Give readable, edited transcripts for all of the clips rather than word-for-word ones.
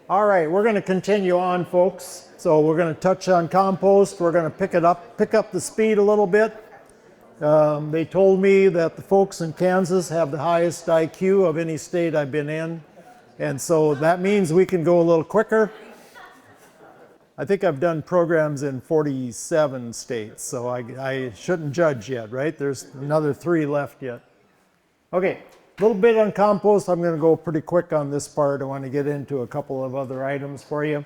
All right, we're going to continue on, folks. So we're going to touch on compost. We're going to pick up the speed a little bit. They told me that the folks in Kansas have the highest IQ of any state I've been in. And so that means we can go a little quicker. I think I've done programs in 47 states, so I shouldn't judge yet, right? There's another 3 left yet. Okay, a little bit on compost. I'm going to go pretty quick on this part. I want to get into a couple of other items for you.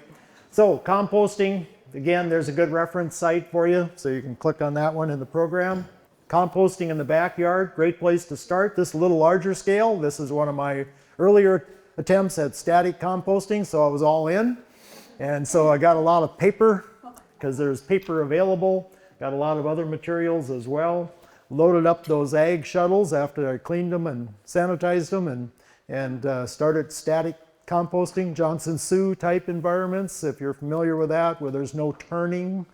So composting, again, there's a good reference site for you, so you can click on that one in the program. Composting in the backyard, great place to start. This a little larger scale. This is one of my earlier attempts at static composting, so I was all in. And so I got a lot of paper, because there's paper available. Got a lot of other materials as well. Loaded up those ag shuttles after I cleaned them and sanitized them, and started static composting, Johnson Sioux type environments, if you're familiar with that, where there's no turning.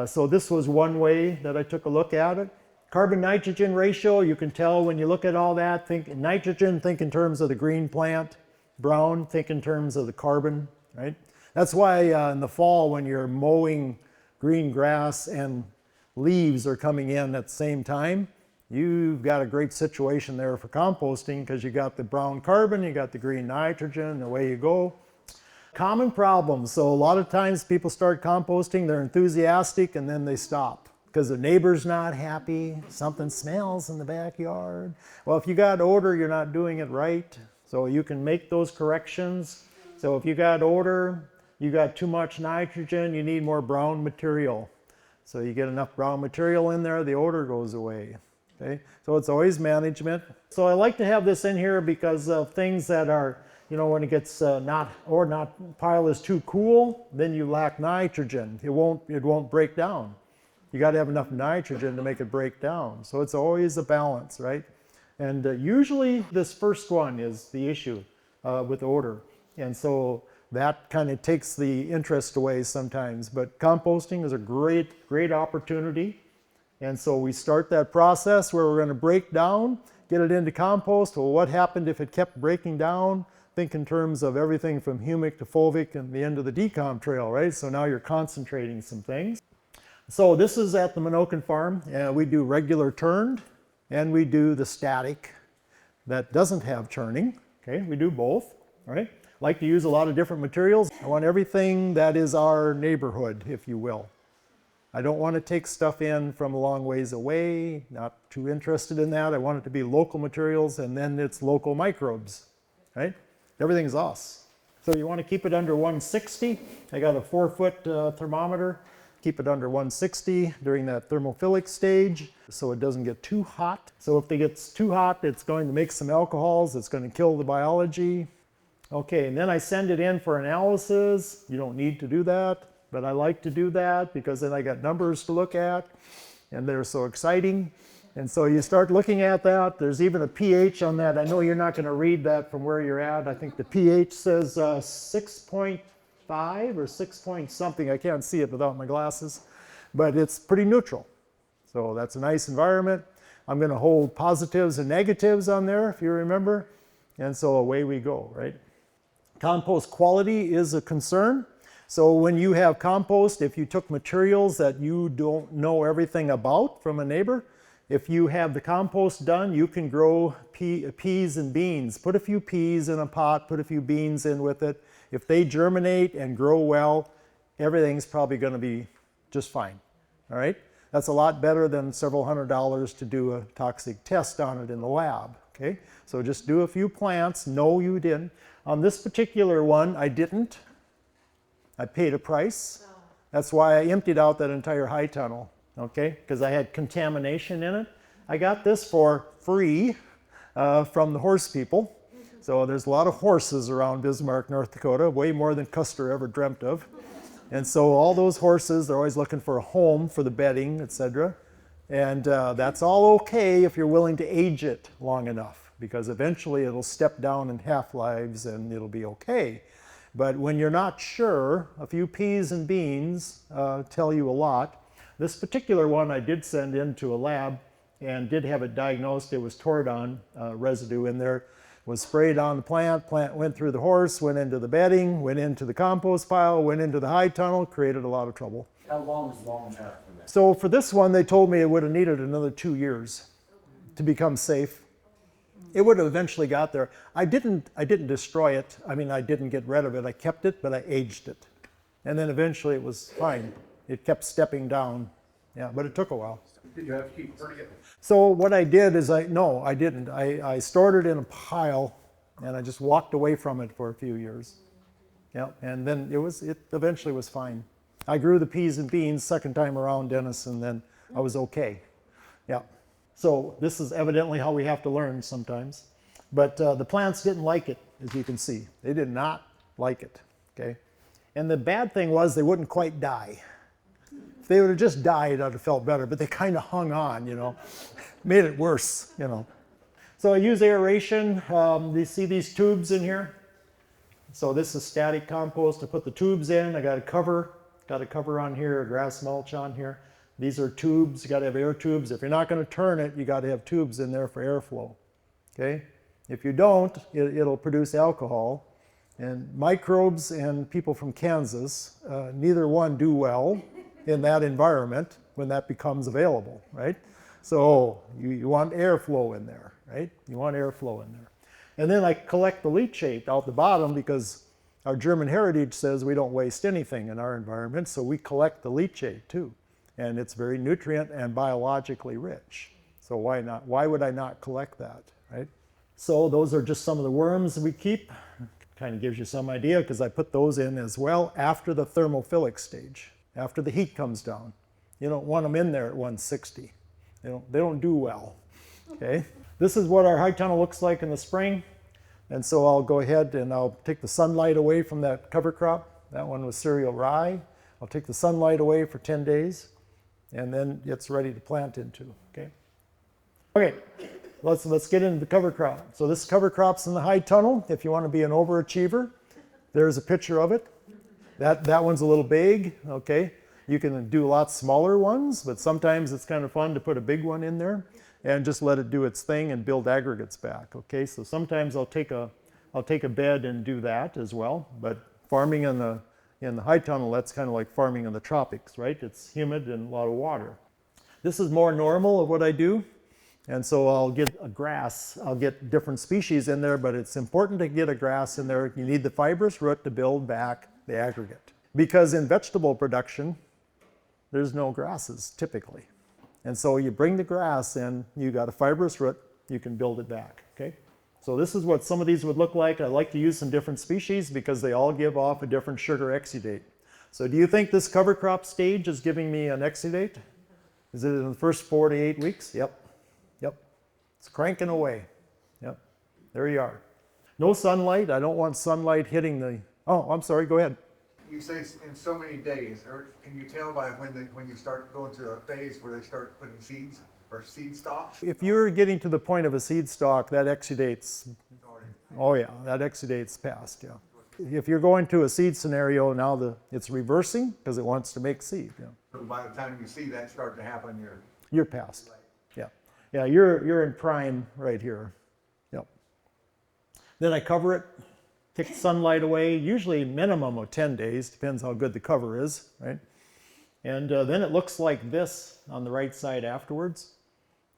So this was one way that I took a look at it. Carbon nitrogen ratio, you can tell when you look at all that. Think nitrogen, think in terms of the green plant. Brown, think in terms of the carbon, right? That's why in the fall, when you're mowing green grass and leaves are coming in at the same time, you've got a great situation there for composting, because you got the brown carbon, you got the green nitrogen, away you go. Common problems. So a lot of times people start composting, they're enthusiastic, and then they stop because the neighbor's not happy, something smells in the backyard. Well, if you got odor, you're not doing it right. So you can make those corrections. So if you got odor, you got too much nitrogen, you need more brown material. So you get enough brown material in there, the odor goes away. Okay? So it's always management. So I like to have this in here because of things that are, you know, when it gets pile is too cool, then you lack nitrogen. It won't break down. You got to have enough nitrogen to make it break down. So it's always a balance, right? And usually this first one is the issue with odor. And so that kind of takes the interest away sometimes. But composting is a great opportunity. And so we start that process where we're going to break down, get it into compost. Well, what happened if it kept breaking down? Think in terms of everything from humic to fulvic and the end of the decom trail, right? So now you're concentrating some things. So this is at the Menoken Farm. We do regular turned, and we do the static that doesn't have turning. Okay, we do both, right? Like to use a lot of different materials. I want everything that is our neighborhood, if you will. I don't want to take stuff in from a long ways away, not too interested in that. I want it to be local materials, and then it's local microbes, right? Everything's us. So you want to keep it under 160. I got a 4-foot thermometer. Keep it under 160 during that thermophilic stage so it doesn't get too hot. So if it gets too hot, it's going to make some alcohols. It's going to kill the biology. Okay, and then I send it in for analysis. You don't need to do that, but I like to do that because then I got numbers to look at, and they're so exciting. And so you start looking at that. There's even a pH on that. I know you're not going to read that from where you're at. I think the pH says 6.5 or 6 point something. I can't see it without my glasses, but it's pretty neutral. So that's a nice environment. I'm going to hold positives and negatives on there, if you remember. And so away we go, right? Compost quality is a concern. So when you have compost, if you took materials that you don't know everything about from a neighbor, if you have the compost done, you can grow peas and beans. Put a few peas in a pot, put a few beans in with it. If they germinate and grow well, everything's probably going to be just fine, all right? That's a lot better than several $100s to do a toxic test on it in the lab, okay? So just do a few plants. No, you didn't. On this particular one, I didn't. I paid a price. That's why I emptied out that entire high tunnel, okay? Because I had contamination in it. I got this for free from the horse people. So there's a lot of horses around Bismarck, North Dakota, way more than Custer ever dreamt of. And so all those horses, they're always looking for a home for the bedding, etc. And that's all okay if you're willing to age it long enough, because eventually it'll step down in half-lives and it'll be okay. But when you're not sure, a few peas and beans tell you a lot. This particular one I did send into a lab and did have it diagnosed. It was Tordon residue in there. was sprayed on the plant, plant went through the horse, went into the bedding, went into the compost pile, went into the high tunnel, created a lot of trouble. How long is long enough for that? So for this one, they told me it would have needed another 2 years to become safe. It would have eventually got there. I didn't destroy it. I mean, I didn't get rid of it. I kept it, but I aged it. And then eventually it was fine. It kept stepping down. Yeah, but it took a while. Did you have to keep burning it? So what I did is no, I didn't. I stored it in a pile and I just walked away from it for a few years. Yeah, and then it eventually was fine. I grew the peas and beans second time around, Dennis, and then I was okay. Yeah. So this is evidently how we have to learn sometimes. But the plants didn't like it, as you can see. They did not like it, okay? And the bad thing was they wouldn't quite die. If they would have just died, I'd have felt better, but they kind of hung on, you know. Made it worse, you know. So I use aeration. You see these tubes in here? So this is static compost. I put the tubes in. I got a cover on here, a grass mulch on here. These are tubes. You got to have air tubes. If you're not going to turn it, you got to have tubes in there for airflow. Okay? If you don't, it'll produce alcohol. And microbes and people from Kansas, neither one do well in that environment when that becomes available, right? So you want airflow in there, right? You want airflow in there. And then I collect the leachate out the bottom because our German heritage says we don't waste anything in our environment, so we collect the leachate too. And it's very nutrient and biologically rich. So why not? Why would I not collect that, right? So those are just some of the worms we keep. Kind of gives you some idea because I put those in as well after the thermophilic stage, after the heat comes down. You don't want them in there at 160. They don't do well, okay? This is what our high tunnel looks like in the spring. And so I'll go ahead and I'll take the sunlight away from that cover crop. That one was cereal rye. I'll take the sunlight away for 10 days. And then it's ready to plant into, okay? Okay, let's get into the cover crop. So this cover crop's in the high tunnel. If you want to be an overachiever, there's a picture of it. That one's a little big, okay? You can do a lot smaller ones, but sometimes it's kind of fun to put a big one in there and just let it do its thing and build aggregates back, okay? So sometimes I'll take a bed and do that as well, but farming in the high tunnel, that's kind of like farming in the tropics, right? It's humid and a lot of water. This is more normal of what I do. And so I'll get a grass, I'll get different species in there, but it's important to get a grass in there. You need the fibrous root to build back the aggregate. Because in vegetable production, there's no grasses typically. And so you bring the grass in, you got a fibrous root, you can build it back, okay? So this is what some of these would look like. I like to use some different species because they all give off a different sugar exudate. So do you think this cover crop stage is giving me an exudate? Is it in the first 4 to 8 weeks? Yep. It's cranking away. Yep. There you are. No sunlight. I don't want sunlight hitting the... Oh, I'm sorry. Go ahead. You say in so many days, or can you tell by when you start going through a phase where they start putting seeds or seed stalks? If you're getting to the point of a seed stalk, that exudates... Oh yeah, that exudates past, yeah. If you're going to a seed scenario, now it's reversing because it wants to make seed. Yeah. So by the time you see that start to happen, you're past. Yeah, you're in prime right here. Yep. Then I cover it, take the sunlight away, usually minimum of 10 days, depends how good the cover is, right? And then it looks like this on the right side afterwards.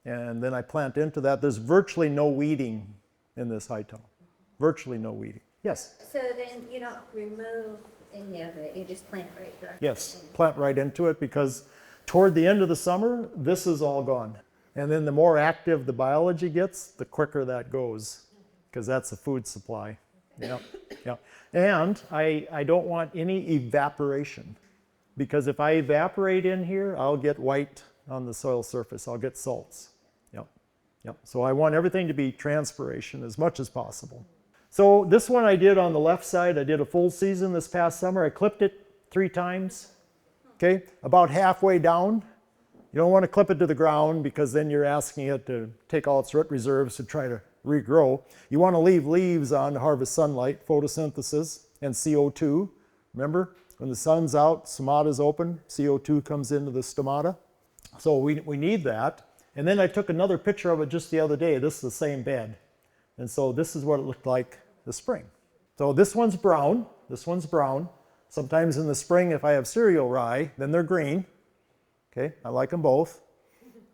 And then I plant into that. There's virtually no weeding in this high tunnel. Virtually no weeding. Yes? So then you don't remove any of it, you just plant right there? Yes, plant right into it because toward the end of the summer, this is all gone. And then the more active the biology gets, the quicker that goes, because that's the food supply. Yep. And I don't want any evaporation, because if I evaporate in here, I'll get white on the soil surface. I'll get salts. Yep. So I want everything to be transpiration as much as possible. So this one I did on the left side. I did a full season this past summer. I clipped it 3 times. Okay, about halfway down. You don't want to clip it to the ground because then you're asking it to take all its root reserves to try to regrow. You want to leave leaves on to harvest sunlight, photosynthesis, and CO2. Remember, when the sun's out, stomata's open, CO2 comes into the stomata. So we need that. And then I took another picture of it just the other day. This is the same bed. And so this is what it looked like this spring. So this one's brown, this one's brown. Sometimes in the spring, if I have cereal rye, then they're green. Okay, I like them both.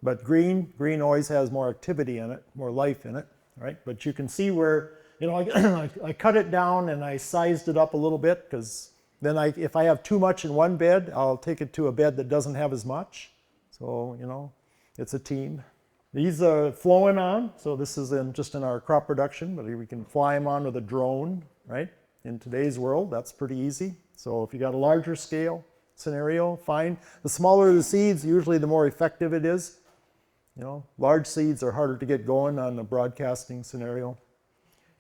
But green always has more activity in it, more life in it, right? But you can see where, you know, I cut it down and I sized it up a little bit, because then if I have too much in one bed, I'll take it to a bed that doesn't have as much. So, you know, it's a team. These are flowing on, so this is just in our crop production, but we can fly them on with a drone, right? In today's world, that's pretty easy. So if you got a larger scale scenario, fine. The smaller the seeds, usually the more effective it is. You know, large seeds are harder to get going on the broadcasting scenario.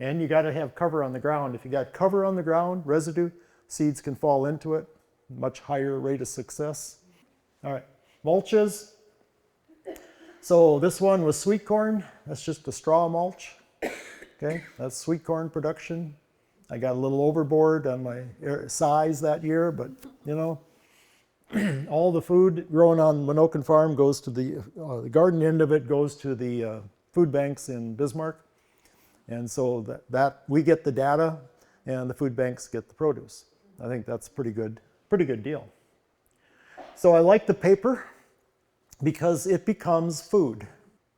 And you got to have cover on the ground. If you got cover on the ground, residue, seeds can fall into it, much higher rate of success. All right, mulches. So this one was sweet corn. That's just a straw mulch. Okay, that's sweet corn production. I got a little overboard on my size that year, but you know, all the food grown on Menoken Farm goes to the garden end of it goes to the food banks in Bismarck. And so that we get the data and the food banks get the produce. I think that's pretty good deal. So I like the paper because it becomes food,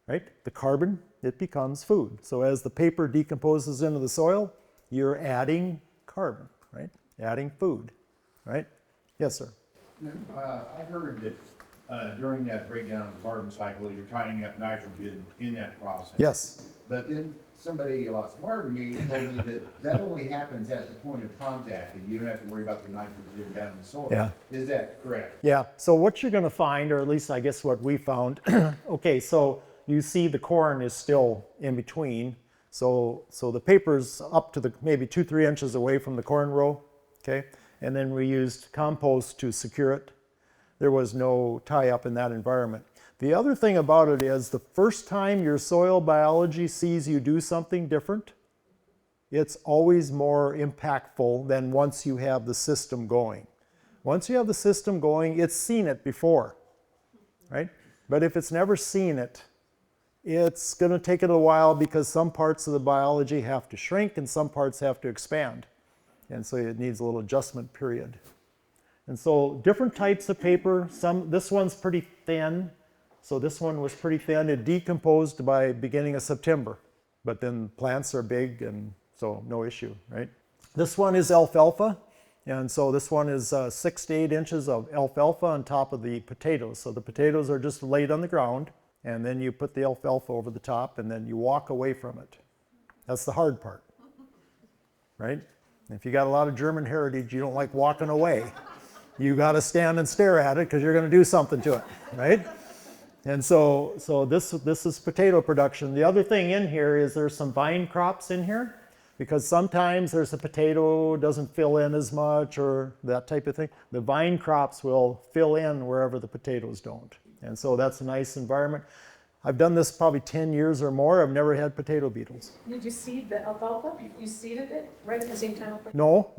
right? The carbon, it becomes food. So as the paper decomposes into the soil, you're adding carbon, right? Adding food, right? Yes, sir. I heard that during that breakdown of the carbon cycle, you're tying up nitrogen in that process. Yes. But then somebody a lot smarter than me told me that only happens at the point of contact, and you don't have to worry about the nitrogen down in the soil. Yeah. Is that correct? Yeah, so what you're gonna find, or at least I guess what we found, okay, so you see the corn is still in between. So the paper's up to maybe 2-3 inches away from the corn row, okay? And then we used compost to secure it. There was no tie up in that environment. The other thing about it is the first time your soil biology sees you do something different, it's always more impactful than once you have the system going. Once you have the system going, it's seen it before, right? But if it's never seen it, it's going to take it a while because some parts of the biology have to shrink and some parts have to expand. And so it needs a little adjustment period. And so different types of paper, this one's pretty thin. So this one was pretty thin. It decomposed by beginning of September, but then plants are big and so no issue, right? This one is alfalfa. And so this one is 6 to 8 inches of alfalfa on top of the potatoes. So the potatoes are just laid on the ground, and then you put the alfalfa over the top, and then you walk away from it. That's the hard part, right? If you got a lot of German heritage, you don't like walking away. You got to stand and stare at it because you're going to do something to it, right? And so this is potato production. The other thing in here is there's some vine crops in here, because sometimes there's a potato doesn't fill in as much or that type of thing. The vine crops will fill in wherever the potatoes don't. And so that's a nice environment. I've done this probably 10 years or more. I've never had potato beetles. Did you seed the alfalfa? You seeded it right at the same time? No.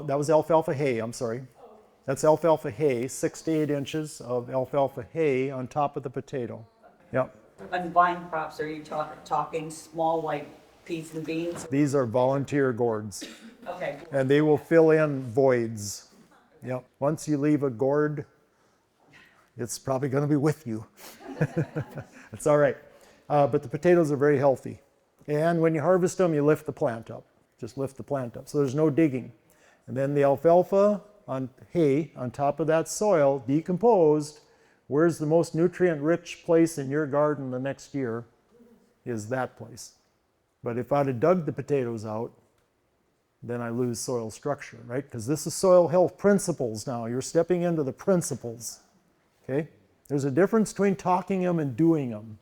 That was alfalfa hay, I'm sorry. That's alfalfa hay, 6 to 8 inches of alfalfa hay on top of the potato. Yep. On vine crops, are you talking small like peas and beans? These are volunteer gourds. Okay. And they will fill in voids. Yep. Once you leave a gourd, it's probably going to be with you. It's all right. But the potatoes are very healthy. And when you harvest them, you lift the plant up. Just lift the plant up. So there's no digging. And then the alfalfa on hay on top of that soil, decomposed, where's the most nutrient-rich place in your garden the next year is that place. But if I'd have dug the potatoes out, then I lose soil structure, right? Because this is soil health principles now. You're stepping into the principles, okay? There's a difference between talking them and doing them.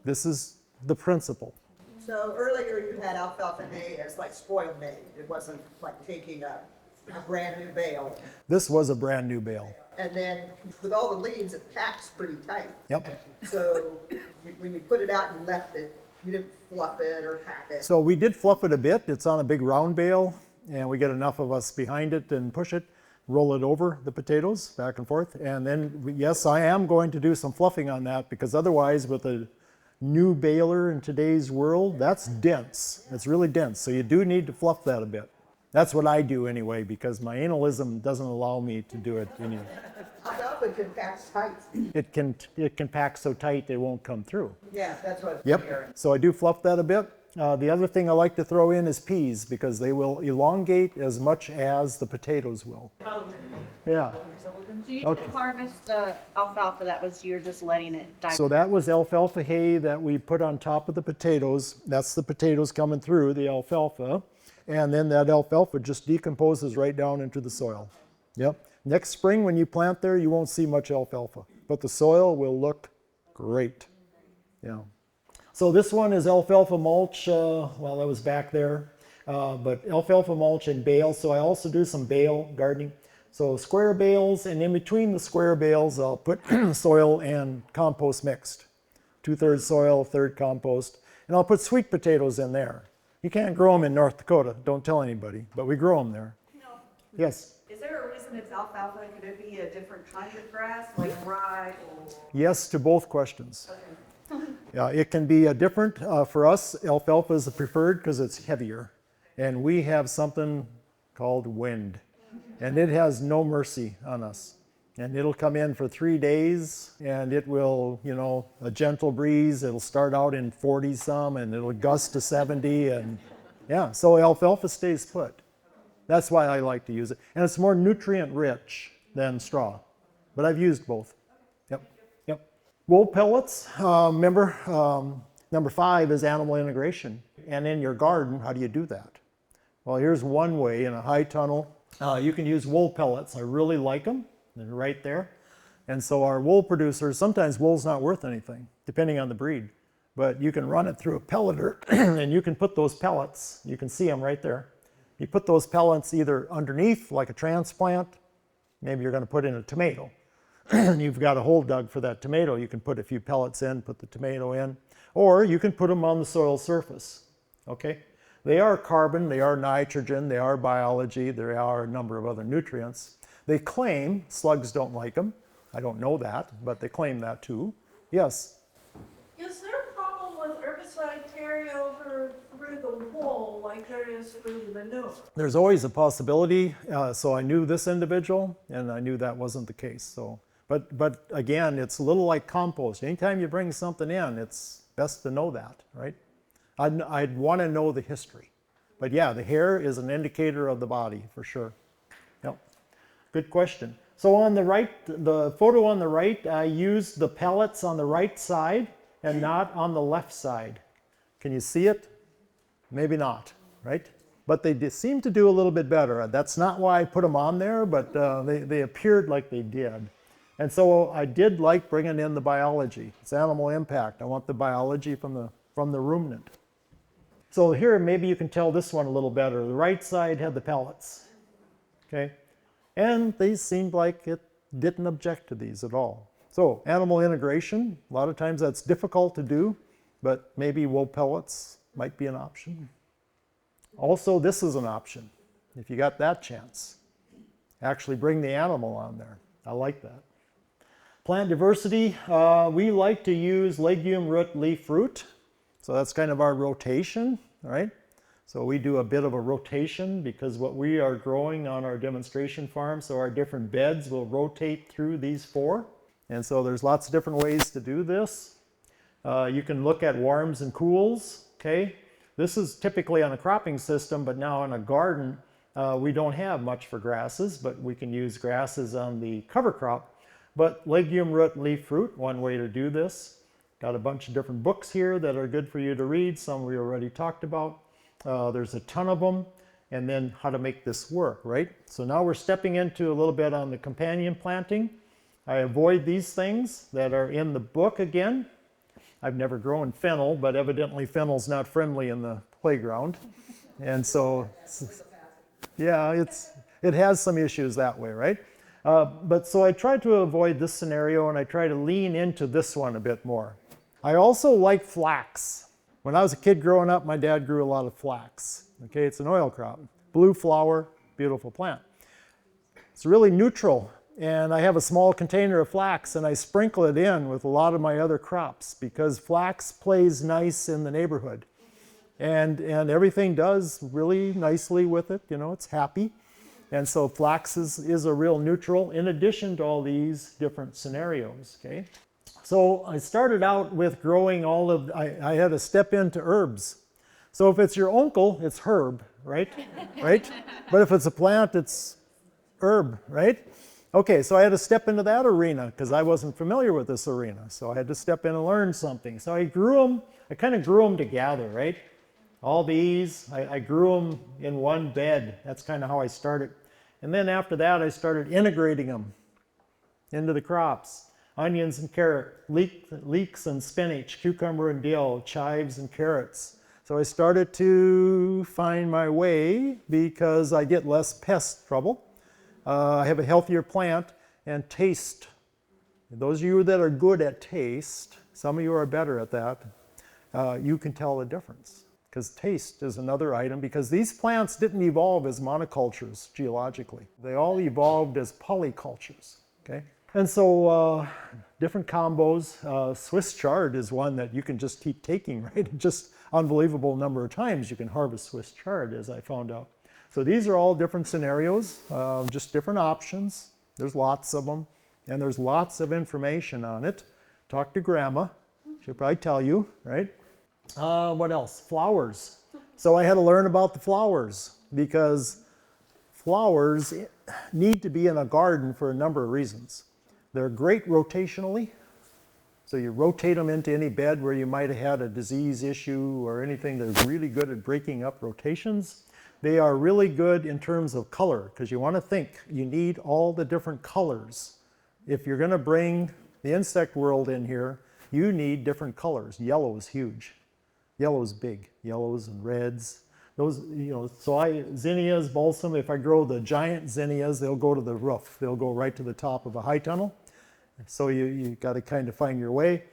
This is the principle. So earlier you had alfalfa hay as like spoiled hay. It wasn't like taking a brand new bale. This was a brand new bale. And then with all the leaves, it packs pretty tight. Yep. So when you put it out and left it, you didn't fluff it or pack it. So we did fluff it a bit. It's on a big round bale, and we get enough of us behind it and push it, roll it over the potatoes back and forth. And then, yes, I am going to do some fluffing on that, because otherwise with a new baler in today's world, that's dense. It's really dense. So you do need to fluff that a bit. That's what I do anyway, because my analism doesn't allow me to do it anyway. Alfalfa can pack tight. It can pack so tight it won't come through. Yeah, that's what I'm Yep. hearing. So I do fluff that a bit. The other thing I like to throw in is peas because they will elongate as much as the potatoes will. Yeah. So you Okay. didn't harvest the alfalfa, that was, you're just letting it die? So that was alfalfa hay that we put on top of the potatoes. That's the potatoes coming through, the alfalfa. And then that alfalfa just decomposes right down into the soil. Yep. Next spring when you plant there, you won't see much alfalfa, but the soil will look great. Yeah. So this one is alfalfa mulch. Well, that was back there. But alfalfa mulch and bale. So I also do some bale gardening. So square bales, and in between the square bales, I'll put soil and compost mixed. 2/3 soil, 1/3 compost. And I'll put sweet potatoes in there. You can't grow them in North Dakota. Don't tell anybody, but we grow them there. Yes. Is there a reason it's alfalfa? Could it be a different kind of grass, like rye or? Yes to both questions. Yeah, it can be a different, for us, alfalfa is the preferred because it's heavier. And we have something called wind. And it has no mercy on us. And it'll come in for 3 days and it will, you know, a gentle breeze. It'll start out in 40 some and it'll gust to 70. And yeah, so alfalfa stays put. That's why I like to use it. And it's more nutrient rich than straw. But I've used both. Yep, yep. Wool pellets, remember, number 5 is animal integration. And in your garden, how do you do that? Well, here's one way in a high tunnel. You can use wool pellets. I really like them. They're right there. And so our wool producers, sometimes wool's not worth anything, depending on the breed. But you can run it through a pelleter and you can put those pellets, you can see them right there. You put those pellets either underneath, like a transplant. Maybe you're going to put in a tomato. And you've got a hole dug for that tomato. You can put a few pellets in, put the tomato in. Or you can put them on the soil surface. Okay? They are carbon, they are nitrogen, they are biology, there are a number of other nutrients. They claim slugs don't like them. I don't know that, but they claim that too. Yes? Is there a problem with herbicide carryover through the wool like there is through the manure? There's always a possibility. So I knew this individual, and I knew that wasn't the case. So, but again, it's a little like compost. Anytime you bring something in, it's best to know that, right? I'd want to know the history. But yeah, the hair is an indicator of the body for sure. Yep. Good question. So on the right, the photo on the right, I used the pellets on the right side and not on the left side. Can you see it? Maybe not, right? But they seem to do a little bit better. That's not why I put them on there, but they appeared like they did. And so I did like bringing in the biology. It's animal impact. I want the biology from the ruminant. So here, maybe you can tell this one a little better. The right side had the pellets, okay? And they seemed like it didn't object to these at all. So animal integration, a lot of times that's difficult to do, but maybe wool pellets might be an option. Also, this is an option, if you got that chance. Actually bring the animal on there. I like that. Plant diversity, we like to use legume, root, leaf, root. So that's kind of our rotation, right? So we do a bit of a rotation because what we are growing on our demonstration farm, so our different beds will rotate through these 4. And so there's lots of different ways to do this. You can look at warms and cools, okay? This is typically on a cropping system, but now in a garden, we don't have much for grasses, but we can use grasses on the cover crop. But legume, root, leaf, root, one way to do this. Got a bunch of different books here that are good for you to read. Some we already talked about. There's a ton of them. And then how to make this work, right? So now we're stepping into a little bit on the companion planting. I avoid these things that are in the book again. I've never grown fennel, but evidently fennel's not friendly in the playground. And so, yeah, it has some issues that way, right? But so I try to avoid this scenario and I try to lean into this one a bit more. I also like flax. When I was a kid growing up, my dad grew a lot of flax. Okay, it's an oil crop. Blue flower, beautiful plant. It's really neutral and I have a small container of flax, and I sprinkle it in with a lot of my other crops because flax plays nice in the neighborhood. And everything does really nicely with it, you know, it's happy. And so flax is a real neutral in addition to all these different scenarios, okay? So I started out with growing all of, I had to step into herbs. So if it's your uncle, it's herb, right? Right? But if it's a plant, it's herb, right? Okay, so I had to step into that arena because I wasn't familiar with this arena. So I had to step in and learn something. So I grew them, I kind of grew them together, right? All these, I grew them in one bed. That's kind of how I started. And then after that, I started integrating them into the crops. Onions and carrot, leeks and spinach, cucumber and dill, chives and carrots. So I started to find my way because I get less pest trouble. I have a healthier plant and taste. Those of you that are good at taste, some of you are better at that, you can tell the difference. Because taste is another item, because these plants didn't evolve as monocultures geologically. They all evolved as polycultures, okay? And so different combos, Swiss chard is one that you can just keep taking, right? Just unbelievable number of times you can harvest Swiss chard, as I found out. So these are all different scenarios, just different options. There's lots of them, and there's lots of information on it. Talk to grandma, she'll probably tell you, right? What else? Flowers. So I had to learn about the flowers because flowers need to be in a garden for a number of reasons. They're great rotationally. So you rotate them into any bed where you might have had a disease issue or anything. They're really good at breaking up rotations. They are really good in terms of color because you want to think you need all the different colors. If you're going to bring the insect world in here, you need different colors. Yellow is huge. Yellow is big. Yellows and reds. Those, you know, so zinnias, balsam, if I grow the giant zinnias, they'll go to the roof. They'll go right to the top of a high tunnel. So you got to kind of find your way.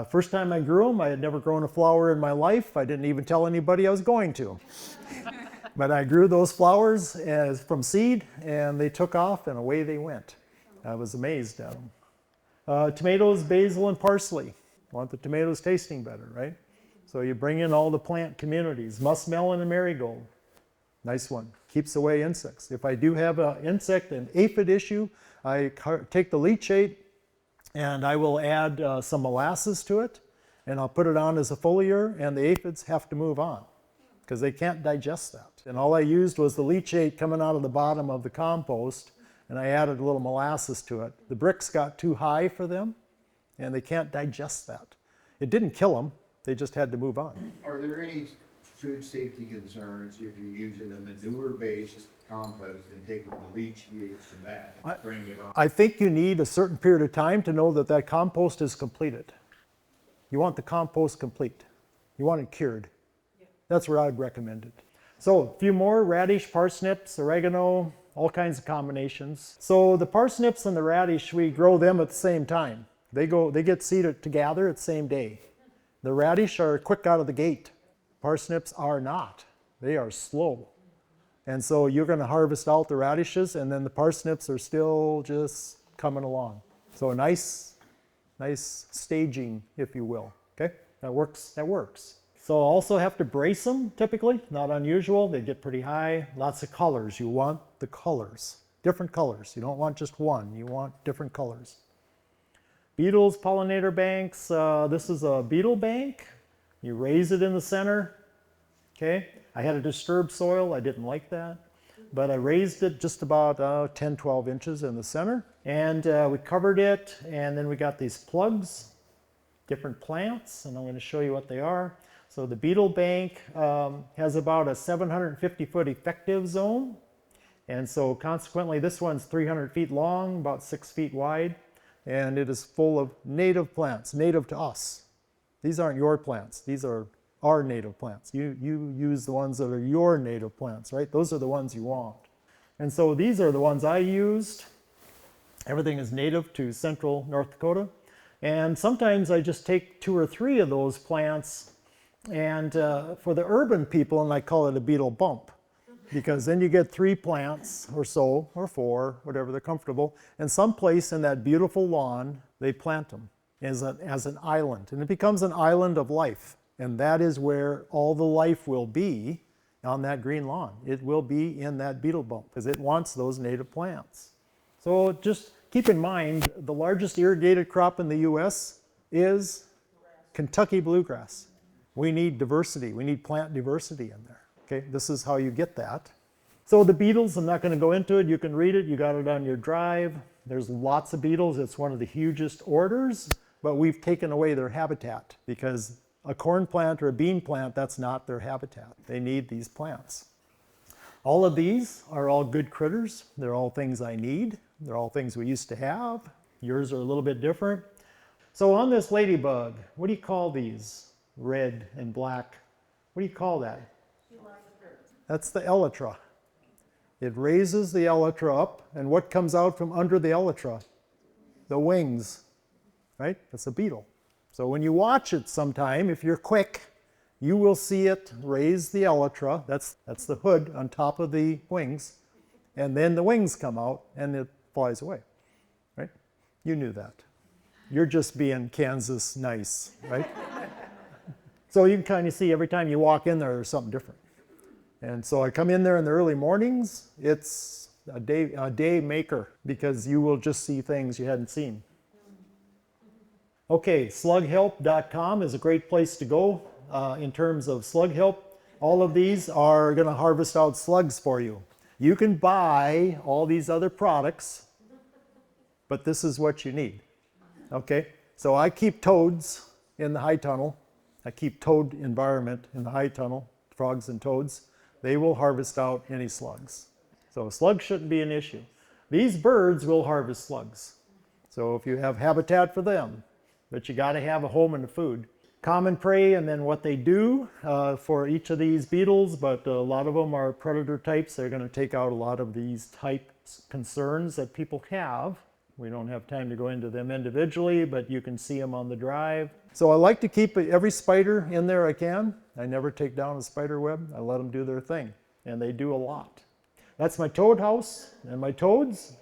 First time I grew them, I had never grown a flower in my life. I didn't even tell anybody I was going to. But I grew those flowers from seed, and they took off, and away they went. I was amazed at them. Tomatoes, basil, and parsley. Want the tomatoes tasting better, right? So you bring in all the plant communities. Muskmelon and marigold. Nice one. Keeps away insects. If I do have an insect, an aphid issue, I take the leachate and I will add some molasses to it, and I'll put it on as a foliar, and the aphids have to move on because they can't digest that. And all I used was the leachate coming out of the bottom of the compost, and I added a little molasses to it. The bricks got too high for them, and they can't digest that. It didn't kill them. They just had to move on. Are there any food safety concerns if you're using a manure-based compost and taking the leachate from that and bringing it on? I think you need a certain period of time to know that that compost is completed. You want the compost complete. You want it cured. That's where I'd recommend it. So a few more: radish, parsnips, oregano, all kinds of combinations. So the parsnips and the radish, we grow them at the same time. They get seeded together at the same day. The radish are quick out of the gate. Parsnips are not. They are slow. And so you're going to harvest out the radishes, and then the parsnips are still just coming along. So a nice staging, if you will. Okay, that works. So also have to brace them typically, not unusual. They get pretty high. Lots of colors. You want the colors, different colors. You don't want just one. You want different colors. Beetles, pollinator banks. This is a beetle bank. You raise it in the center. Okay, I had a disturbed soil. I didn't like that, but I raised it just about 10, 12 inches in the center, and we covered it, and then we got these plugs, different plants, and I'm going to show you what they are. So the beetle bank has about a 750-foot effective zone, and so consequently this one's 300 feet long, about 6 feet wide, and it is full of native plants, native to us. These aren't your plants. These are our native plants. You use the ones that are your native plants, right? Those are the ones you want. And so these are the ones I used. Everything is native to central North Dakota. And sometimes I just take 2 or 3 of those plants, and for the urban people, and I call it a beetle bump. because then you get 3 plants or so, or 4, whatever they're comfortable, and someplace in that beautiful lawn, they plant them as an island, and it becomes an island of life, and that is where all the life will be on that green lawn. It will be in that beetle bump, because it wants those native plants. So just keep in mind, the largest irrigated crop in the US is Kentucky bluegrass. We need diversity, we need plant diversity in there. Okay, this is how you get that. So the beetles, I'm not going to go into it, you can read it, you got it on your drive. There's lots of beetles, it's one of the hugest orders, but we've taken away their habitat because a corn plant or a bean plant, that's not their habitat. They need these plants. All of these are all good critters. They're all things I need. They're all things we used to have. Yours are a little bit different. So on this ladybug, what do you call these? Red and black. What do you call that? That's the elytra. It raises the elytra up, and what comes out from under the elytra? The wings, right? That's a beetle. So when you watch it sometime, if you're quick, you will see it raise the elytra. That's the hood on top of the wings, and then the wings come out, and it flies away, right? You knew that. You're just being Kansas nice, right? So you can kind of see every time you walk in there, there's something different. And so I come in there in the early mornings, it's a day maker, because you will just see things you hadn't seen. Okay, slughelp.com is a great place to go in terms of slug help. All of these are going to harvest out slugs for you. You can buy all these other products, but this is what you need. Okay, so I keep toads in the high tunnel. I keep toad environment in the high tunnel, frogs and toads. They will harvest out any slugs. So slugs shouldn't be an issue. These birds will harvest slugs. So if you have habitat for them, but you got to have a home and a food. Common prey, and then what they do for each of these beetles, but a lot of them are predator types. They're going to take out a lot of these types concerns that people have. We don't have time to go into them individually, but you can see them on the drive. So I like to keep every spider in there I can. I never take down a spider web. I let them do their thing, and they do a lot. That's my toad house, and my toads,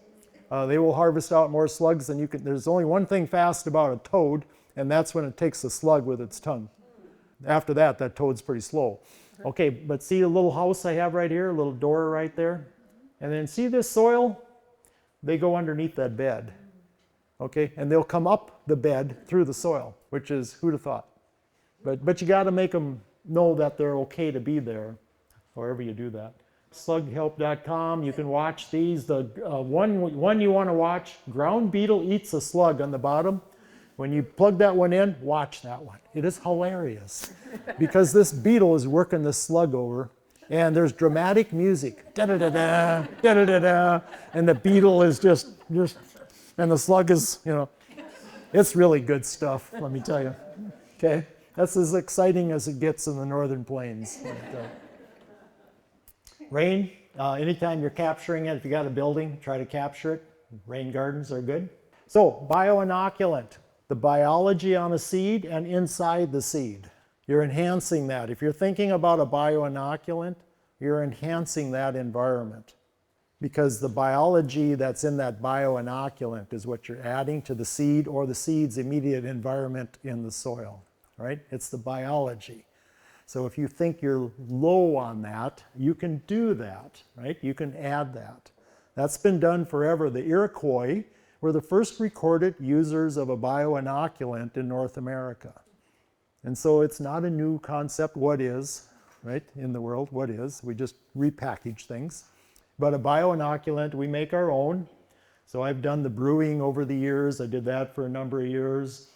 they will harvest out more slugs than you can. There's only one thing fast about a toad, and that's when it takes a slug with its tongue. After that, that toad's pretty slow. Okay, but see a little house I have right here, a little door right there? And then see this soil? They go underneath that bed, okay? And they'll come up the bed through the soil, which is, who'd have thought? But you got to make them know that they're okay to be there, however you do that. Slughelp.com, you can watch these. The one you want to watch, ground beetle eats a slug on the bottom. When you plug that one in, watch that one. It is hilarious because this beetle is working the slug over. And there's dramatic music, da-da-da-da, da-da-da-da, and the beetle is just, and the slug is, it's really good stuff, let me tell you. Okay, that's as exciting as it gets in the northern plains. Rain, anytime you're capturing it, if you got a building, try to capture it. Rain gardens are good. So, bio-inoculant, the biology on a seed and inside the seed. You're enhancing that. If you're thinking about a bio-inoculant, you're enhancing that environment because the biology that's in that bio-inoculant is what you're adding to the seed or the seed's immediate environment in the soil, right? It's the biology. So if you think you're low on that, you can do that, right? You can add that. That's been done forever. The Iroquois were the first recorded users of a bio-inoculant in North America. And so it's not a new concept, what is, right, in the world, what is. We just repackage things. But a bio-inoculant, we make our own. So I've done the brewing over the years. I did that for a number of years.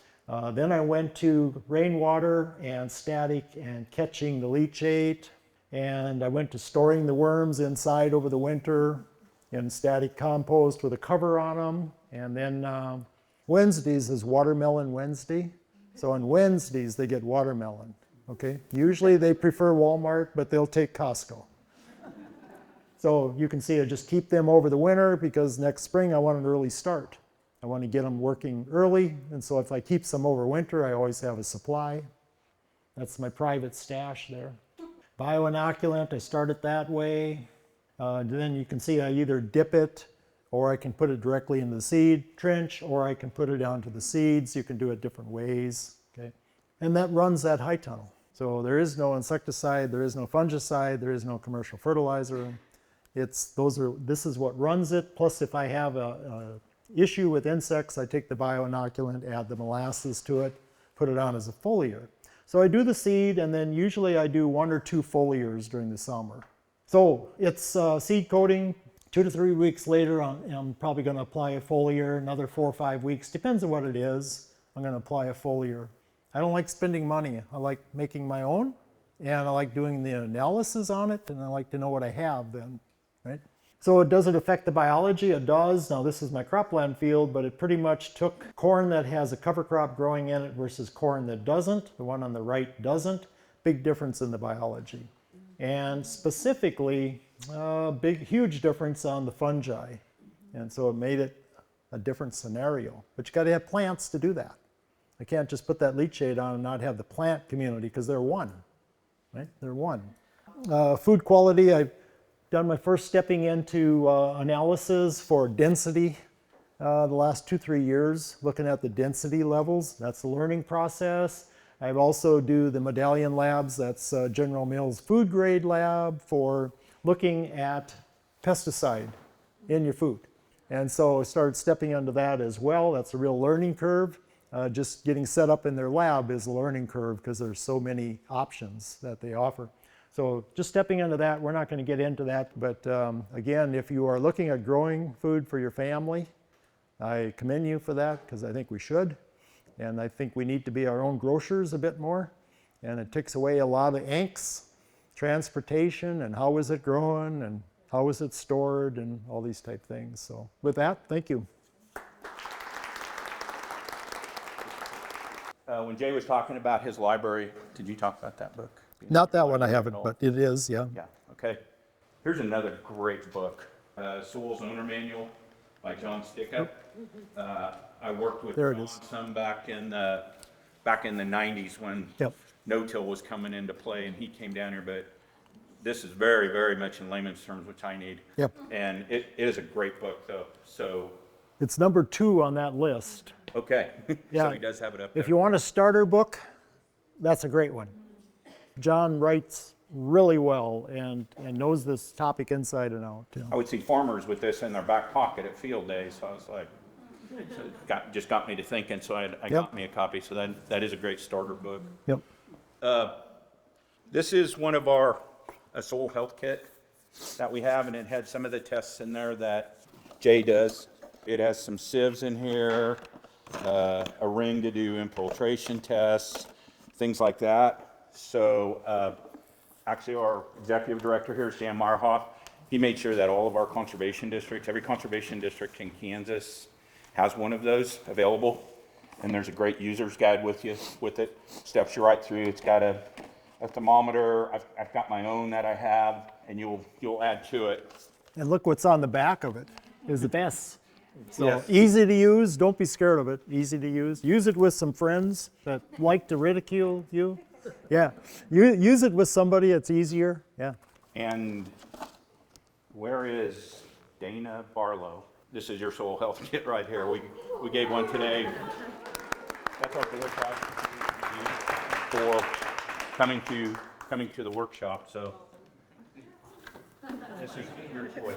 Then I went to rainwater and static and catching the leachate. And I went to storing the worms inside over the winter in static compost with a cover on them. And then Wednesdays is Watermelon Wednesday. So on Wednesdays, they get watermelon, okay? Usually they prefer Walmart, but they'll take Costco. So you can see I just keep them over the winter because next spring I want an early start. I want to get them working early, and so if I keep some over winter, I always have a supply. That's my private stash there. Bio-inoculant, I start it that way. Then you can see I either dip it, or I can put it directly in the seed trench, or I can put it onto the seeds. You can do it different ways, okay? And that runs that high tunnel. So there is no insecticide, there is no fungicide, there is no commercial fertilizer. This is what runs it. Plus, if I have a issue with insects, I take the bio-inoculant, add the molasses to it, put it on as a foliar. So I do the seed, and then usually I do 1 or 2 foliars during the summer. So it's seed coating. 2 to 3 weeks later, I'm probably going to apply a foliar. Another 4 or 5 weeks, depends on what it is. I'm going to apply a foliar. I don't like spending money. I like making my own, and I like doing the analysis on it, and I like to know what I have then, right? So does it affect the biology? It does. Now this is my cropland field, but it pretty much took corn that has a cover crop growing in it versus corn that doesn't. The one on the right doesn't. Big difference in the biology. And specifically, huge difference on the fungi. And so it made it a different scenario. But you got to have plants to do that. I can't just put that leachate on and not have the plant community, because they're one, right? They're one. Food quality, I've done my first stepping into analysis for density the last 2-3 years, looking at the density levels. That's the learning process. I also do the medallion labs. That's General Mills food grade lab for looking at pesticide in your food. And so I started stepping into that as well. That's a real learning curve. Just getting set up in their lab is a learning curve because there's so many options that they offer. So just stepping into that, we're not going to get into that. But again, if you are looking at growing food for your family, I commend you for that, because I think we should. And I think we need to be our own grocers a bit more. And it takes away a lot of angst, transportation, and how is it growing, and how is it stored, and all these type things. So with that, thank you. When Jay was talking about his library, did you talk about that book? Not that one I haven't, but it is, yeah. Yeah, okay. Here's another great book, Soil's Owner Manual by John Stickup. I worked with There it John is. some back in the 90s when Yep. no-till was coming into play, and he came down here, but this is very, very much in layman's terms, which I need. Yep. And it is a great book, though, so, It's number 2 on that list. okay. Yeah. So he does have it up there. If you want a starter book, that's a great one. John writes really well and knows this topic inside and out. You know. I would see farmers with this in their back pocket at field days, so I was like, so it just got me to thinking, so I got me a copy, so that is a great starter book. Yep. This is one of our soil health kit that we have, and it had some of the tests in there that Jay does. It has some sieves in here, a ring to do infiltration tests, things like that. So actually our executive director here is Dan Meyerhoff. He made sure that all of our conservation districts, every conservation district in Kansas has one of those available. And there's a great user's guide with it. Steps you right through. It's got a thermometer. I've got my own that I have, and you'll add to it. And look what's on the back of it is the best. So Yes. easy to use. Don't be scared of it. Easy to use. Use it with some friends that like to ridicule you. Yeah. Use it with somebody. It's easier. Yeah. And where is Dana Barlow? This is your soil health kit right here. We gave one today. That's our door prize for coming to the workshop. So this is your choice.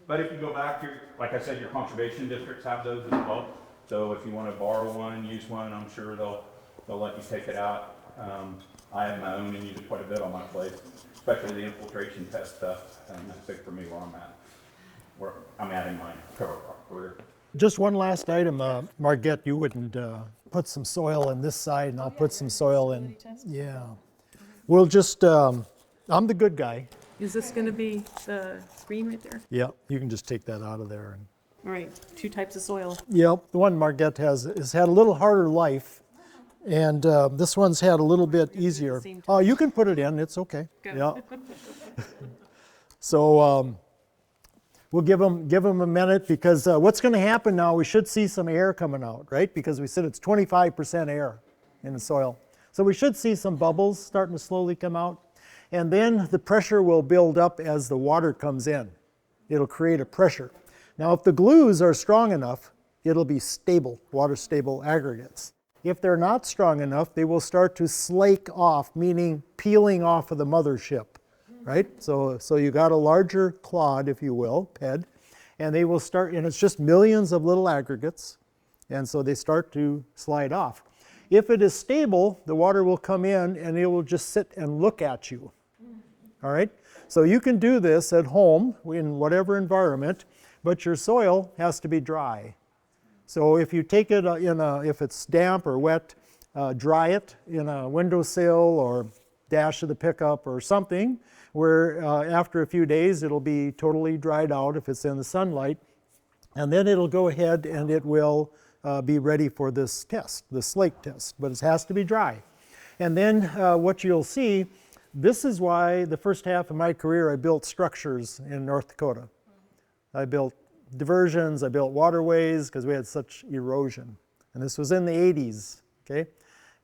But if you go back to, like I said, your conservation districts have those as well. So if you want to borrow one, use one, I'm sure they'll let you take it out. I have my own and use it quite a bit on my plate, especially the infiltration test stuff. And that's big for me where I'm at. Where I'm at in my cover crop career. Just one last item, Margette, you wouldn't put some soil in this side, and I'll put some soil in. Yeah. We'll just, I'm the good guy. Is this going to be the green right there? Yeah, you can just take that out of there. All right, 2 types of soil. Yep, the one Margette has had a little harder life, and this one's had a little bit easier. Oh, you can put it in, it's okay. Good. Yeah. So we'll give them a minute, because what's going to happen now, we should see some air coming out, right? Because we said it's 25% air in the soil. So we should see some bubbles starting to slowly come out. And then the pressure will build up as the water comes in. It'll create a pressure. Now, if the glues are strong enough, it'll be stable, water-stable aggregates. If they're not strong enough, they will start to slake off, meaning peeling off of the mothership, right? So you got a larger clod, if you will, PED, and they will start, and it's just millions of little aggregates, and so they start to slide off. If it is stable, the water will come in and it will just sit and look at you, all right? So you can do this at home in whatever environment, but your soil has to be dry. So if you take it if it's damp or wet, dry it in a windowsill or dash of the pickup or something where after a few days it'll be totally dried out if it's in the sunlight. And then it'll go ahead and it will be ready for this test, the Slake Test, but it has to be dry. And then what you'll see, this is why the first half of my career I built structures in North Dakota. I built diversions, I built waterways because we had such erosion. And this was in the 80s, okay?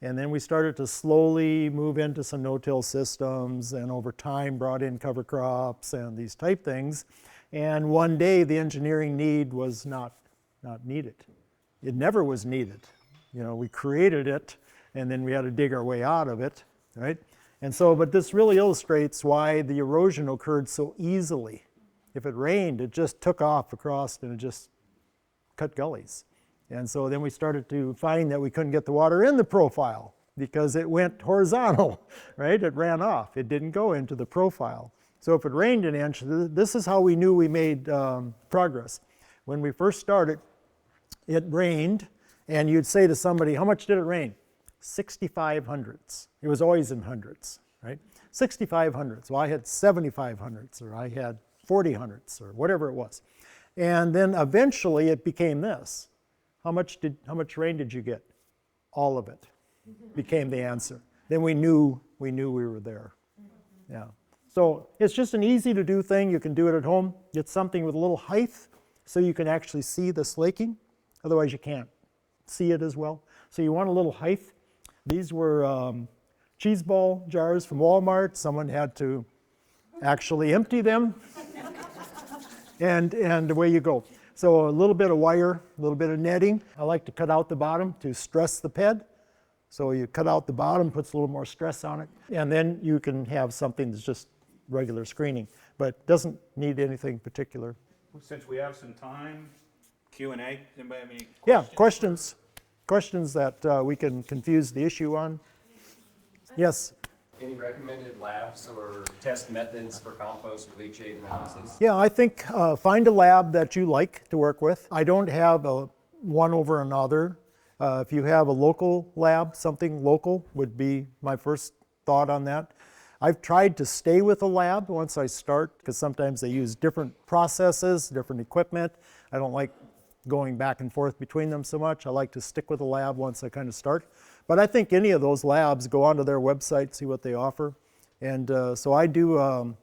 And then we started to slowly move into some no-till systems and over time brought in cover crops and these type things. And one day the engineering need was not needed. It never was needed. You know, we created it and then we had to dig our way out of it, right? And so, but this really illustrates why the erosion occurred so easily. If it rained, it just took off across and it just cut gullies. And so then we started to find that we couldn't get the water in the profile because it went horizontal, right? It ran off. It didn't go into the profile. So if it rained an inch, this is how we knew we made progress. When we first started, it rained, and you'd say to somebody, how much did it rain? 65 hundredths. It was always in hundreds, right? 65 hundredths. Well, I had 75 hundredths, or I had 40 hundredths, or whatever it was. And then eventually it became this. How much rain did you get? All of it became the answer. Then we knew we were there. Yeah. So it's just an easy to do thing. You can do it at home. It's something with a little height so you can actually see the slaking. Otherwise you can't see it as well. So you want a little height. These were cheese ball jars from Walmart. Someone had to actually empty them. And away you go. So a little bit of wire, a little bit of netting. I like to cut out the bottom to stress the PED. So you cut out the bottom, puts a little more stress on it. And then you can have something that's just regular screening, but doesn't need anything particular. Since we have some time, Q&A, anybody have any questions? Yeah, questions. Questions that we can confuse the issue on. Yes? Any recommended labs or test methods for compost or leachate analysis? Yeah, I think find a lab that you like to work with. I don't have one over another. If you have a local lab, something local would be my first thought on that. I've tried to stay with a lab once I start because sometimes they use different processes, different equipment. I don't like going back and forth between them so much. I like to stick with a lab once I kind of start. But I think any of those labs, go onto their website, see what they offer. And so I do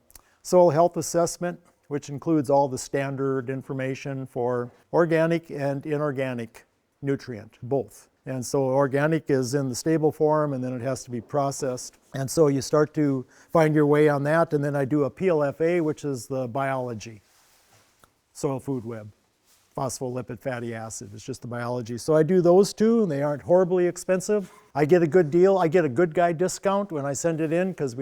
soil health assessment, which includes all the standard information for organic and inorganic nutrient, both. And so organic is in the stable form and then it has to be processed. And so you start to find your way on that. And then I do a PLFA, which is the biology, soil food web. Phospholipid fatty acid, it's just the biology. So I do those two and they aren't horribly expensive. I get a good deal. I get a good guy discount when I send it in because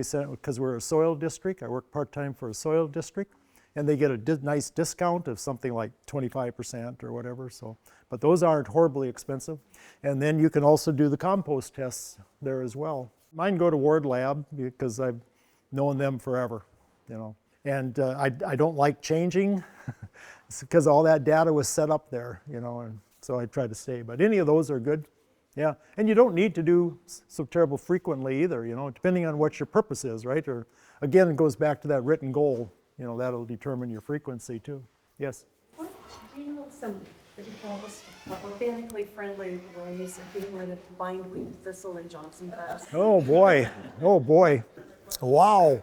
we're a soil district. I work part-time for a soil district and they get a nice discount of something like 25% or whatever. So, but those aren't horribly expensive. And then you can also do the compost tests there as well. Mine go to Ward Lab because I've known them forever, you know. And I don't like changing because all that data was set up there, you know, and so I try to stay. But any of those are good, yeah. And you don't need to do so terrible frequently either, you know, depending on what your purpose is, right? Or again, it goes back to that written goal, you know, that'll determine your frequency too. Yes? What, do you know some organically friendly ways of being rid of bindweed, thistle, and Johnson grass? Oh boy, oh boy, wow.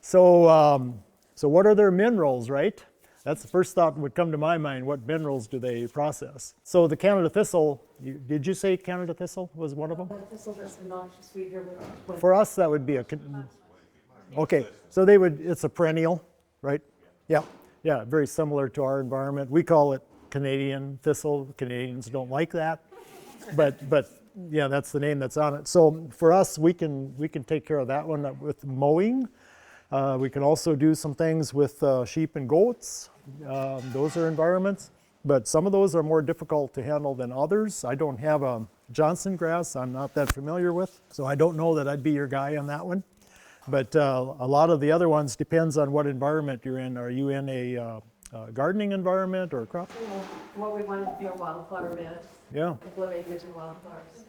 So, so what are their minerals, right? That's the first thought that would come to my mind. What minerals do they process? So the Canada thistle, did you say Canada thistle was one of them? Thistle is noxious weed here. For us, that would be Okay, so they would, it's a perennial, right? Yeah, yeah, very similar to our environment. We call it Canadian thistle. Canadians don't like that, but yeah, that's the name that's on it. So for us, we can take care of that one with mowing. We can also do some things with sheep and goats. Those are environments, but some of those are more difficult to handle than others. I don't have a Johnson grass I'm not that familiar with, so I don't know that I'd be your guy on that one. But a lot of the other ones depends on what environment you're in. Are you in a gardening environment or a crop? What we want to do a wildflower bed. Yeah. Living using wildflowers.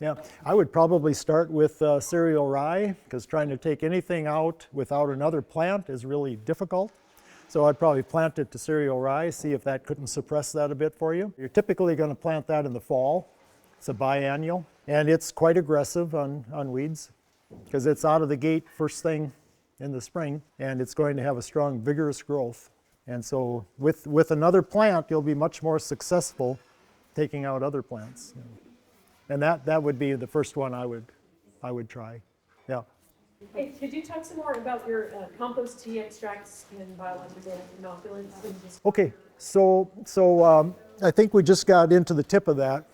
Yeah, I would probably start with cereal rye, because trying to take anything out without another plant is really difficult. So I'd probably plant it to cereal rye, see if that couldn't suppress that a bit for you. You're typically going to plant that in the fall. It's a biennial, and it's quite aggressive on weeds, because it's out of the gate first thing in the spring, and it's going to have a strong, vigorous growth. And so with another plant, you'll be much more successful taking out other plants. And that would be the first one I would try. Yeah. Hey, could you talk some more about your compost tea extracts and biological inoculants? Okay, so I think we just got into the tip of that.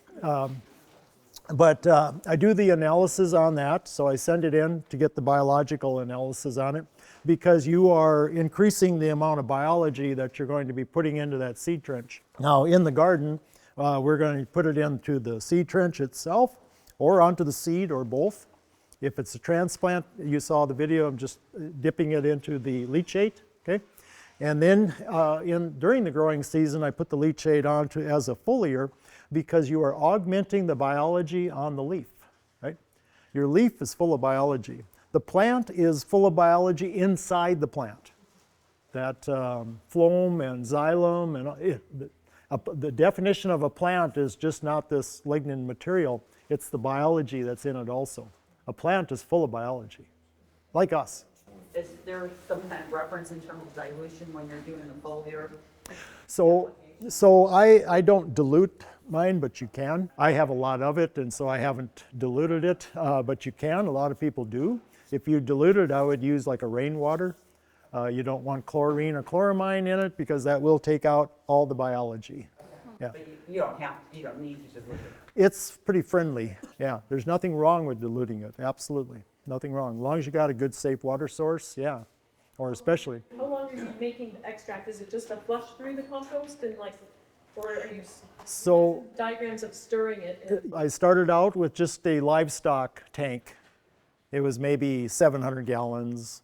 But I do the analysis on that, so I send it in to get the biological analysis on it, because you are increasing the amount of biology that you're going to be putting into that seed trench. Now in the garden, we're going to put it into the seed trench itself, or onto the seed, or both. If it's a transplant, you saw the video of just dipping it into the leachate, okay? And then during the growing season, I put the leachate on as a foliar, because you are augmenting the biology on the leaf, right? Your leaf is full of biology. The plant is full of biology inside the plant. That phloem and xylem, and the definition of a plant is just not this lignin material, it's the biology that's in it also. A plant is full of biology, like us. Is there some kind of reference in terms of dilution when you're doing the foliar? So I don't dilute mine, but you can. I have a lot of it, and so I haven't diluted it, but you can. A lot of people do. If you dilute it, I would use like a rainwater. You don't want chlorine or chloramine in it, because that will take out all the biology. Yeah. But you don't need to dilute it. It's pretty friendly. Yeah, there's nothing wrong with diluting it. Absolutely, nothing wrong. As long as you got a good, safe water source, yeah, or especially. How long are you making the extract? Is it just a flush through the compost, and or are you diagrams of stirring it? I started out with just a livestock tank. It was maybe 700 gallons.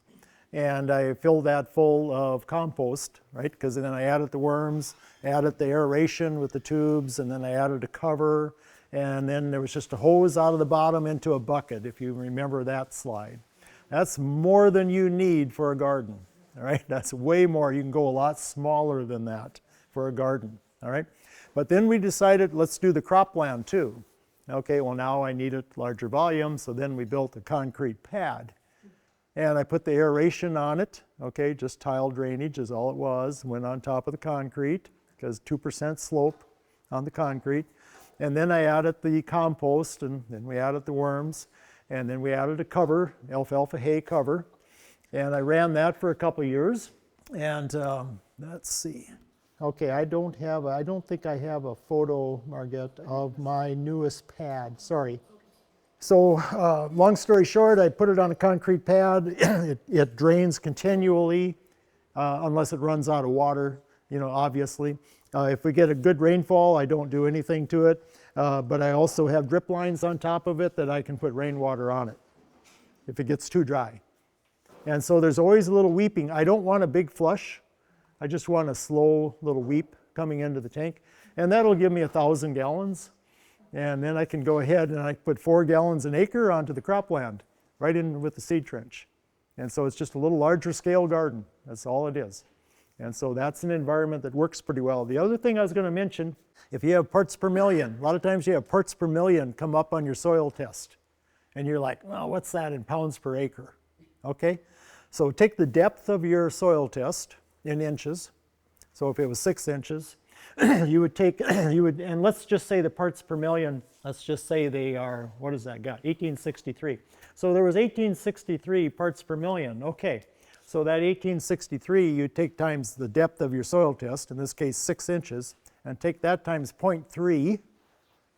And I filled that full of compost, right? Because then I added the worms, added the aeration with the tubes, and then I added a cover. And then there was just a hose out of the bottom into a bucket, if you remember that slide. That's more than you need for a garden, all right? That's way more. You can go a lot smaller than that for a garden, all right? But then we decided, let's do the cropland too. Okay, well now I needed larger volume, so then we built a concrete pad. And I put the aeration on it, okay, just tile drainage is all it was, went on top of the concrete, because 2% slope on the concrete. And then I added the compost, and then we added the worms, and then we added a cover, alfalfa hay cover. And I ran that for a couple of years. And let's see. Okay, I don't think I have a photo, Margette, of my newest pad, sorry. So long story short, I put it on a concrete pad. It drains continually unless it runs out of water, obviously. If we get a good rainfall, I don't do anything to it. But I also have drip lines on top of it that I can put rainwater on it if it gets too dry. And so there's always a little weeping. I don't want a big flush. I just want a slow little weep coming into the tank. And that'll give me 1,000 gallons. And then I can go ahead and I put 4 gallons an acre onto the cropland, right in with the seed trench. And so it's just a little larger scale garden. That's all it is. And so that's an environment that works pretty well. The other thing I was going to mention, if you have parts per million, a lot of times you have parts per million come up on your soil test. And you're like, well, what's that in pounds per acre? Okay, so take the depth of your soil test in inches. So if it was 6 inches, you would take, and let's just say the parts per million, let's just say they are, what does that got? 1863. So there was 1863 parts per million. Okay, so that 1863, you take times the depth of your soil test, in this case 6 inches, and take that times 0.3,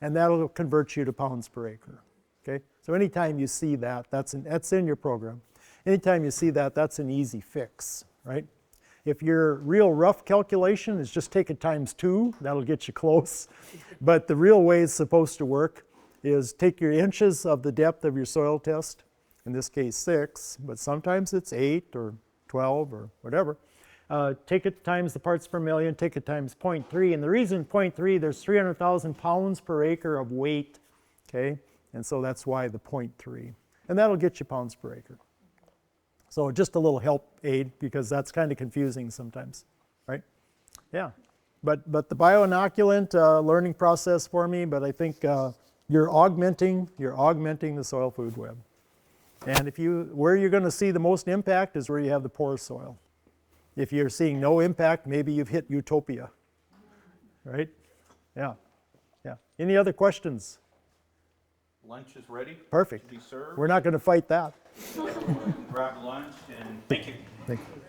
and that'll convert you to pounds per acre. Okay, so anytime you see that, that's in your program. Anytime you see that, that's an easy fix, right? If your real rough calculation is just take it times 2, that'll get you close. But the real way it's supposed to work is take your inches of the depth of your soil test, in this case 6, but sometimes it's 8 or 12 or whatever. Take it times the parts per million, take it times 0.3, and the reason 0.3, there's 300,000 pounds per acre of weight, okay? And so that's why the 0.3. And that'll get you pounds per acre. So just a little help aid, because that's kind of confusing sometimes, right? Yeah, but the bio-inoculant learning process for me, but I think you're augmenting the soil food web. And where you're going to see the most impact is where you have the poor soil. If you're seeing no impact, maybe you've hit utopia, right? Yeah, yeah. Any other questions? Lunch is ready. Perfect. To be served. We're not going to fight that. Grab lunch and thank you. Thank you.